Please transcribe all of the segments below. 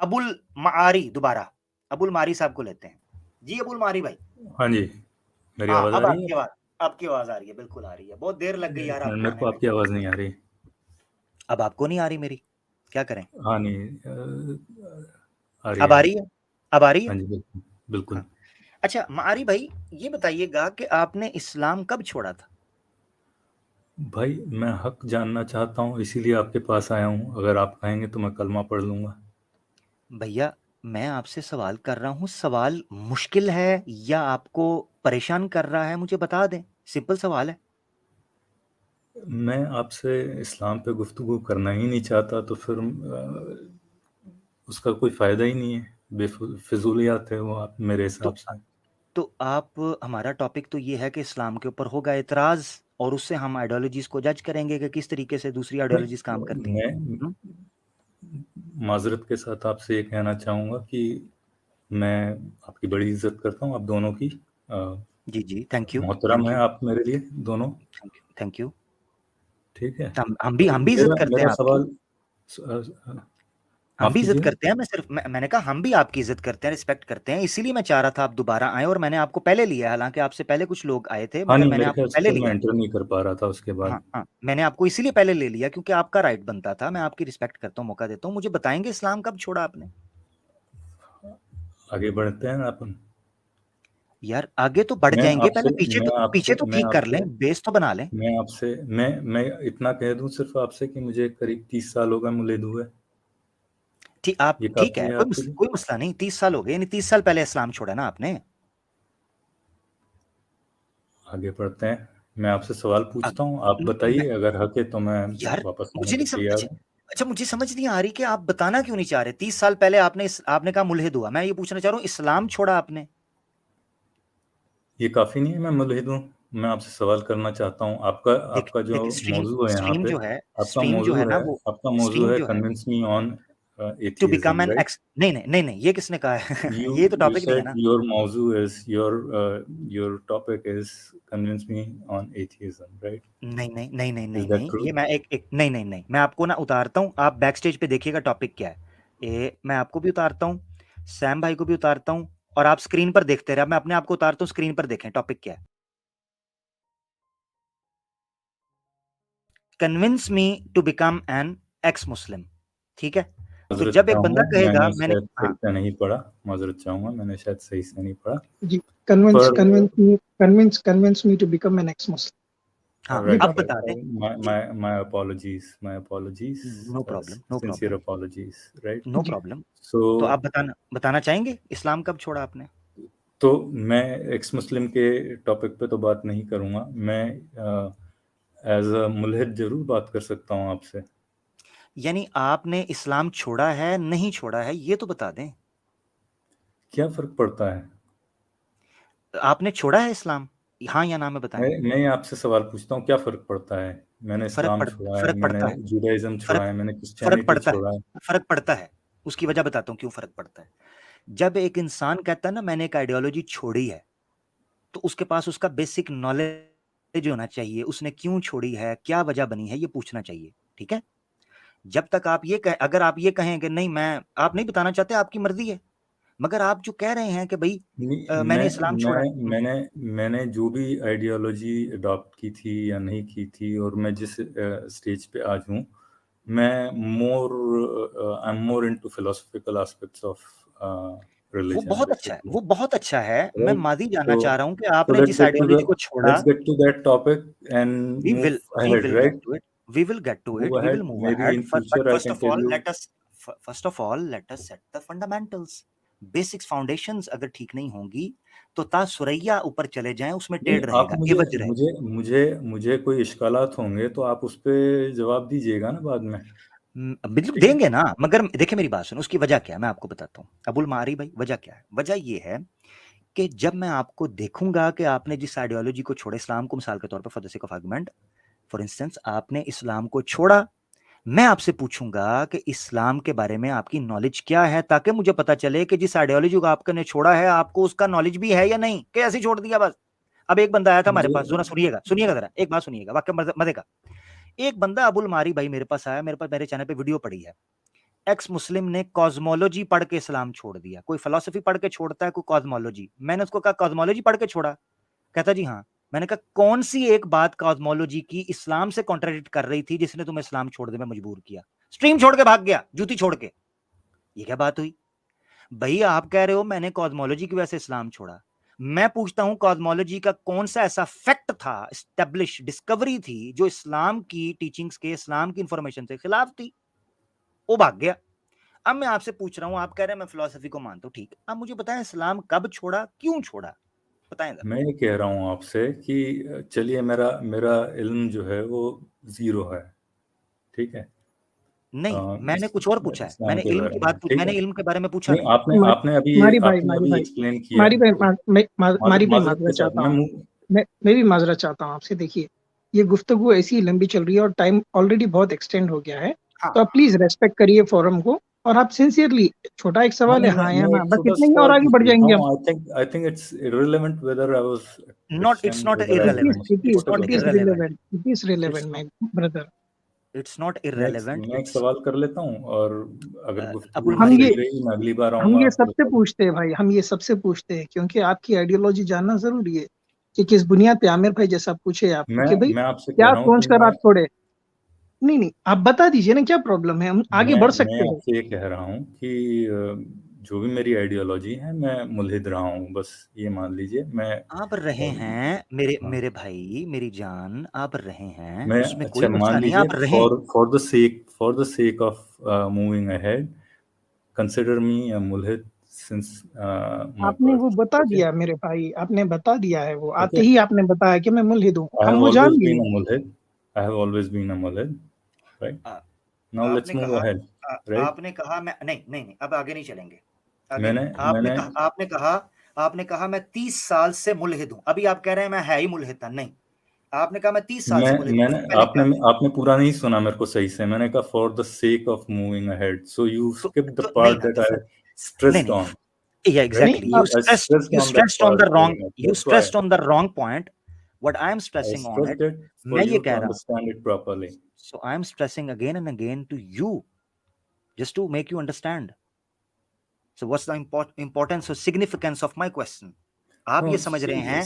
अबुल मारी, दोबारा अबुल मारी साहब को लेते हैं। जी अबुल मारी भाई। हाँ जी, मेरी हाँ, आवाज़ आ अब रही है? आपकी आवाज आ रही है, बिल्कुल आ रही है। बहुत देर लग गई यार एक मिनट, आपको मेरे आने को में। आपकी आवाज़ नहीं आ रही। अब आपको नहीं आ रही मेरी, क्या करें? हाँ, नहीं आ रही अब है आ अब। रही है? अब आ रही है? हाँ जी, बिल्कुल, बिल्कुल। हाँ। अच्छा मारी भाई, ये बताइएगा कि आपने इस्लाम कब छोड़ा था? भाई मैं हक जानना चाहता हूँ, इसीलिए आपके पास आया हूँ। अगर आप कहेंगे तो मैं कलमा पढ़ लूँगा। भैया मैं आपसे सवाल कर रहा हूँ, सवाल मुश्किल है या आपको परेशान कर रहा है मुझे बता दें, सिंपल सवाल है। मैं आपसे इस्लाम पे गुफ्तगू करना ही नहीं चाहता, तो फिर उसका कोई फ़ायदा ही नहीं है। फिजूलियात है वो, आप मेरे तो हिसाब से। तो आप, हमारा टॉपिक तो ये है कि इस्लाम के ऊपर होगा एतराज, और उससे हम आइडियोलॉजीज को जज करेंगे कि किस तरीके से दूसरी आइडियोलॉजीज काम करती हैं। मैं हम्म? माजरत के साथ आपसे ये कहना चाहूँगा कि मैं आपकी बड़ी इज्जत करता हूँ, आप दोनों की। जी जी, थैंक यू मोहतरम थैंक है यू आप मेरे लिए दोनों। Thank you thank you. ठीक है। तो हम भी इज्जत मेरा करते मेरा हैं आपकी। सवाल, हम माफ भी इज्जत कीजिएगा। करते हैं, मैंने कहा हम भी आपकी इज्जत करते हैं, रिस्पेक्ट करते हैं, इसीलिए मैं चाह रहा था आप दोबारा आए, और मैंने आपको पहले लिया, हालांकि आपसे पहले कुछ लोग आए थे हाँ मगर नहीं, मैंने मेरे आपको ख्याल से पहले फिर मैं लिया। एंटर नहीं कर पा रहा था उसके हाँ बाद। हाँ, मैंने आपको इसीलिए पहले ले लिया क्योंकि आपका राइट बनता था, मैं आपकी रिस्पेक्ट करता हूँ, मौका देता हूँ। मुझे बताएंगे इस्लाम कब छोड़ा आपने? आगे बढ़ते हैं अपन। यार आगे तो बढ़ मैं जाएंगे, आपसे पहले मैं पीछे आपसे तो मैं ठीक कर आपसे लें, बेस तो बना लें। मैं आपसे मैं इतना कह दूं सिर्फ आपसे कि मुझे करीब 30 साल हो गए मुलिद हुए। ठीक, आप ये ठीक काफी है, है आपके लिए? कोई मसला नहीं। 30 साल हो गए, यानी 30 साल पहले इस्लाम छोड़ा ना आपने। आगे बढ़ते हैं। मैं आपसे सवाल अब पूछता हूँ, आप मैं, बताइए, अगर हक है तो मैं यार वापस आने मुझे को नहीं समझ, तैयार अच्छा हूँ। अच्छा, मुझे समझ नहीं आ रही कि आप बताना क्यों नहीं चाह रहे। 30 साल पहले आपने कहा मुल्हिद हुआ, मैं ये पूछना चाह रहा हूँ इस्लाम छोड़ा आपने? ये काफी नहीं है मैं मुल्हिद हूँ? मैं आपसे सवाल करना चाहता हूँ। आपका देख आपका जो देख स्ट्रीम मौजू है यहाँ स्ट्रीम पे, जो है, आपका स्ट्रीम जो है मौजू ना है वो, आपका मौजू स्ट्रीम है जो है convince me on to become atheism, an right? Ex, नहीं नहीं नहीं नहीं, ये किसने कहा है? You ये तो you टॉपिक नहीं है said ना। your mauzu is your topic is convince me on atheism, right? नहीं नहीं नहीं नहीं Is नहीं that नहीं, ये true? मैं एक नहीं नहीं नहीं, मैं आपको ना उतारता हूँ, आप बैक स्टेज पे देखिएगा टॉपिक क्या है। मैं आपको भी उतारता हूँ, सैम भाई को भी उतारता हूँ, और आप स्क्रीन पर देखते रहे। मैं अपने आप को उतारता हूँ, स्क्रीन पर देखें टॉपिक क्या है। Convince me to become an ex Muslim, ठीक है? तो माजरत जब एक चाहूंगा, बंदा कहेगा मैंने मैंने, शायद सही हाँ से नहीं पढ़ा। माजरत चाहूंगा, मैंने शायद सही से नहीं पढ़ा। जी, कन्विंस पर convince me convince me to become an ex हाँ, मुस्लिम, ये अब टॉपिक। बता दें। जी, my apologies, no problem no sincere problem apologies, right? No जी, प्रॉब्लम। So तो आप बताना चाहेंगे इस्लाम कब छोड़ा आपने? तो मैं एक्स मुस्लिम के टॉपिक पे तो बात नहीं करूंगा। मैं एज अ मुल्हिद जरूर बात कर सकता हूँ आपसे। यानी आपने इस्लाम छोड़ा है नहीं छोड़ा है, ये तो बता दें। क्या फर्क पड़ता है? आपने छोड़ा है इस्लाम, हाँ या ना में बताएं। मैं आपसे सवाल पूछता हूँ, क्या फर्क पड़ता है? मैंने फर्क इस्लाम पड़ छोड़ा है, फर्क मैंने पड़ता है, जुडाइज्म छोड़ा फर्क है, मैंने फर्क क्रिश्चियनिटी पड़ता है, छोड़ा है। फर्क पड़ता है। उसकी वजह बताता हूँ क्यों फर्क पड़ता है। जब एक इंसान कहता है ना मैंने एक आइडियोलॉजी छोड़ी है, तो उसके पास उसका बेसिक नॉलेज होना चाहिए, उसने क्यों छोड़ी है, क्या वजह बनी है, ये पूछना चाहिए, ठीक है? जब तक आप अगर आप ये कहें कि नहीं, आप नहीं बताना चाहते, आपकी मर्जी है, मगर आप जो कह रहे हैं कि भाई नहीं, मैंने इस्लाम छोड़ा है। मैंने मैंने जो भी आइडियोलॉजी अडॉप्ट की थी या नहीं की थी, और मैं जिस स्टेज पे आज हूँ, मैं I am more into philosophical aspects of वो रिलीजन बहुत अच्छा है, बेसिकली, वो बहुत अच्छा है। मैं राइट? मादी जानना तो चाह रहा हूँ कि so आपने जिस आइडियोलॉजी को छोड़ा। let's get to that topic and we move will we ahead, will get right? To it, we will get to Move it, we will ahead. Move Maybe ahead, in but future I can tell you. First of all let us set the fundamentals. Basics foundations अगर ठीक नहीं होंगी तो ता सुरैया ऊपर चले जाएं, उसमें नहीं, टेढ़ आप रहेगा, मुझे इवज रहेगा। मुझे मुझे मुझे कोई इश्कालात होंगे तो आप उस पे जवाब दीजिएगा ना बाद में। बिल्कुल ठीक है। देंगे ना, मगर देखिए मेरी बात सुन, उसकी वजह क्या है मैं आपको बताता हूँ। अबुल मारी भाई, वजह क्या है? वजह ये है कि जब मैं आपको देखूंगा कि आपने जिस आइडियोलॉजी को छोड़ा, इस्लाम को मिसाल के तौर पर, for the sake of argument, for instance आपने इस्लाम को छोड़ा, मैं आपसे पूछूंगा कि इस्लाम के बारे में आपकी नॉलेज क्या है, ताकि मुझे पता चले कि जिस आइडियोलॉजी को आपने छोड़ा है आपको उसका नॉलेज भी है या नहीं, कि ऐसे ही छोड़ दिया बस। अब एक बंदा आया था हमारे मुझे पास, जरा सुनिएगा सुनिएगा, जरा एक बात सुनिएगा, वाकई मजे का। एक बंदा अबुल मारी भाई मेरे पास आया, मेरे चैनल पे वीडियो पड़ी है, एक्स मुस्लिम ने कॉस्मोलॉजी पढ़ के इस्लाम छोड़ दिया। कोई फिलॉसफी पढ़ के छोड़ता है, कोई कॉस्मोलॉजी। मैंने उसको कहा कॉस्मोलॉजी पढ़ के छोड़ा? कहता जी हाँ। मैंने कहा कौन सी एक बात कॉस्मोलॉजी की इस्लाम से कॉन्ट्राडिक्ट कर रही थी जिसने तुम्हें इस्लाम छोड़ने में मजबूर किया? स्ट्रीम छोड़ के भाग गया, जूती छोड़ के। ये क्या बात हुई भैया? आप कह रहे हो मैंने कॉस्मोलॉजी की वजह से इस्लाम छोड़ा। मैं पूछता हूं कॉस्मोलॉजी का कौन सा ऐसा फैक्ट था, एस्टेब्लिश डिस्कवरी थी, जो इस्लाम की टीचिंग्स के, इस्लाम की इंफॉर्मेशन से खिलाफ थी? वो भाग गया। अब मैं आपसे पूछ रहा हूं, आप कह रहे हैं मैं फिलॉसफी को मानता हूं, ठीक। अब मुझे बताएं इस्लाम कब छोड़ा, क्यों छोड़ा, बताएं जरा। मैं ये कह रहा हूँ आपसे कि चलिए मेरा मेरा इल्म जो है वो 0 है, ठीक है। नहीं, मैंने कुछ और पूछा है। इस्लाम मैंने के इल्म बारे की में, बात पूछी, ठीक मैंने है। इल्म के बारे में पूछा नहीं, नहीं। आपने अभी मारी भाई एक्सप्लेन किया। मारी भाई मैं भी माजरत माजरा के साथ चाहता हूँ। मैं भी माजरा चाहता हूँ आपसे। देखिए, ये गुफ्तगू ऐसी ही लंबी चल रही है और टाइम ऑलरेडी बहुत एक्सटेंड हो गया है। हाँ, तो आप प्लीज रेस्पेक्ट करिए फोरम को, और आप सिंसियरली, छोटा एक सवाल है हाँ या मैं ना, एक बस छोटा इतना ही, और सवाल आगे पूछ बढ़ लेता जाएंगे हम। हूँ। I think it's irrelevant whether I was not, it's Christian, not whether I It is, irrelevant, it is, it's not it is whatever. Irrelevant, relevant. It is relevant, my brother. It's not मैं irrelevant, एक it's सवाल कर लेता हूँ, और अगर गुफ्तगू अबुल हम मारी ये सही भाई, रही मैं अगली बार हम आऊंगा ये आपको सबसे बता दूँ। पूछते हैं भाई, हम ये सबसे पूछते हैं क्योंकि आपकी आइडियोलॉजी जानना जरूरी है कि किस बुनियाद पे आमिर भाई जैसा पूछे आपको कि भाई मैं आपसे कह क्या रहा हूँ कि सोचकर आप छोड़े। नहीं नहीं, आप बता दीजिए ना, क्या प्रॉब्लम है, हम आगे बढ़ मैं सकते हैं। आपसे ये कह रहा हूँ कि जो भी मेरी आइडियोलॉजी है मैं मुल्हिद रहा हूँ, बस ये मान लीजिए। मैं आप रहे हैं मेरे भाई, मेरी जान, आप रहे हैं, मैं उसमें अच्छा कोई मान मसला नहीं, लीजिए, आप रहें। For the sake of moving ahead, consider me a मुल्हिद सिंस माय आपने वो बर्थ। बता ओके, दिया मेरे भाई, आपने बता दिया है, वो आते ओके। ही आपने बताया कि मैं मुल्हिद हूँ, आई हम हैव वो ऑलवेज जान बीन लिए। अ मुल्हिद, I have always been a मुल्हिद, राइट। आ- नाउ लेट्स आपने मूव कहा, अहेड, राइट। आपने कहा मैं नहीं नहीं नहीं, अब आगे नहीं चलेंगे, आगे मैंने नहीं। आपने मैंने कहा, आपने कहा मैं 30 साल से मुल्हिद हूं। अभी आप कह रहे हैं मैं है ही मुल्हिद था। नहीं, आपने कहा मैं 30 साल मैं से मुल्हिद हूं। मैंने उससे पहले आपने क्या थे? आपने पूरा नहीं सुना मेरे को सही से। मैंने कहा for the sake of moving ahead, so you skip the नहीं पार्ट ना, दैट तो आई फिर नहीं स्ट्रेस्ड नहीं, ऑन, yeah, राइट। नहीं exactly, आप I stressed you on that stressed on part the very wrong, much. you That's why stressed on the wrong point. What I am I stressing on it, stressed it for मैं ये you to कह रहा हूं, understand it properly. so I am stressing again and again to you just to make you understand. So what's the importance or significance of my question? आप No, ये समझ रहे हैं,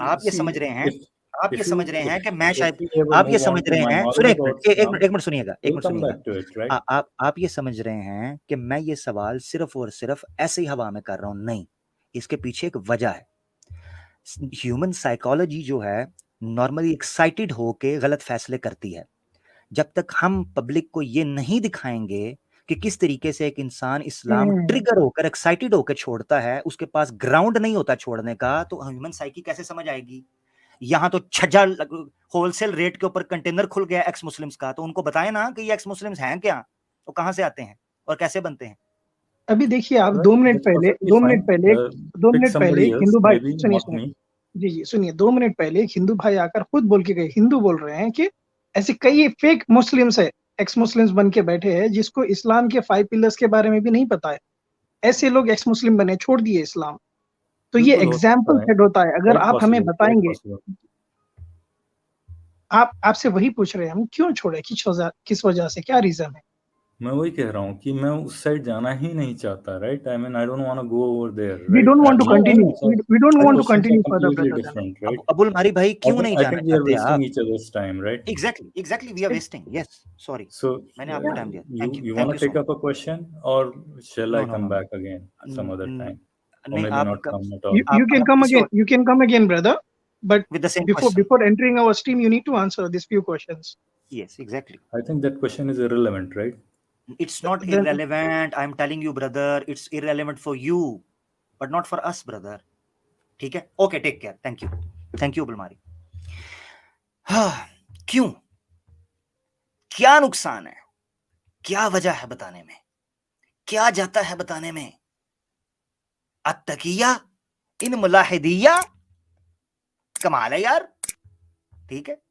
आप ये see, समझ रहे हैं, आप ये if you समझ रहे हैं कि मैं if शायद, we ever आप ये move समझ on to रहे my हैं, सुनिए knowledge एक मिनट, about Islam, एक मिनट सुनिएगा, एक we'll मिनट come सुनिएगा। back to it, right? आप ये समझ रहे हैं कि मैं ये सवाल सिर्फ और सिर्फ ऐसे ही हवा में कर रहा हूं? नहीं, इसके पीछे एक वजह है। ह्यूमन साइकोलॉजी जो है नॉर्मली एक्साइटेड होके गलत फैसले करती है। जब तक हम पब्लिक को ये नहीं दिखाएंगे कि किस तरीके से एक इंसान इस्लाम ट्रिगर होकर एक्साइटेड होकर छोड़ता है, उसके पास ग्राउंड नहीं होता छोड़ने का, तो ह्यूमन साइकी कैसे समझ आएगी? यहां तो छज्जा होलसेल रेट के ऊपर कंटेनर खुल गया एक्स मुस्लिम्स का, तो उनको बताएं ना कि ये एक्स मुस्लिम्स हैं क्या, तो कहां से आते हैं और कैसे बनते हैं। अभी देखिए, आप Well, 2 मिनट that's पहले perfectly 2 मिनट fine. पहले दो Pick मिनट पहले somebody एक else, हिंदू भाई, maybe सुनिए not सुनिए, me. जी जी सुनिए, 2 मिनट पहले एक हिंदू भाई आकर खुद बोल के गए, हिंदू बोल रहे हैं कि ऐसे कई फेक मुस्लिम्स है, एक्स मुस्लिम्स बन के बैठे हैं, जिसको इस्लाम के 5 पिलर्स के बारे में भी नहीं पता है। ऐसे लोग एक्स मुस्लिम बने, छोड़ दिए इस्लाम। तो ये बिल्कुल हो एग्जाम्पल सकता है, सेट होता है, अगर quite आप हमें possible, quite बताएंगे। possible. आप आपसे वही पूछ रहे हैं, हम क्यों छोड़े, किस वजह से, क्या रीजन है? मैं वही कह रहा हूँ कि मैं उस साइड जाना ही नहीं चाहता, right. I mean I don't want to go over there, We right. don't want to my continue. We don't want to questions are continue further, completely brother. Then different, right. Abul मारी भाई क्यों नहीं I जाना think we are चाहते wasting आप? Each others time, right. Exactly we are wasting, yes, sorry, So मैंने आपको time दिया। you thank want you to so take much. up a question, or shall I no no come no back again some other time, or नहीं, maybe आप not come at all? you can आप come किसी again. और You can come again, brother. But with the same question. before entering our stream, you need to answer these few questions. Yes, exactly. I think that question is irrelevant, right? It's not Then irrelevant, I'm telling you brother, it's irrelevant for you but not for us brother, ठीक है? Okay, take care, thank you बुलमारी। हाँ, क्यों, क्या नुकसान है, क्या वजह है बताने में, क्या जाता है बताने में? अत्तकिया इन मुलाहिदिया, कमाल है यार, ठीक है।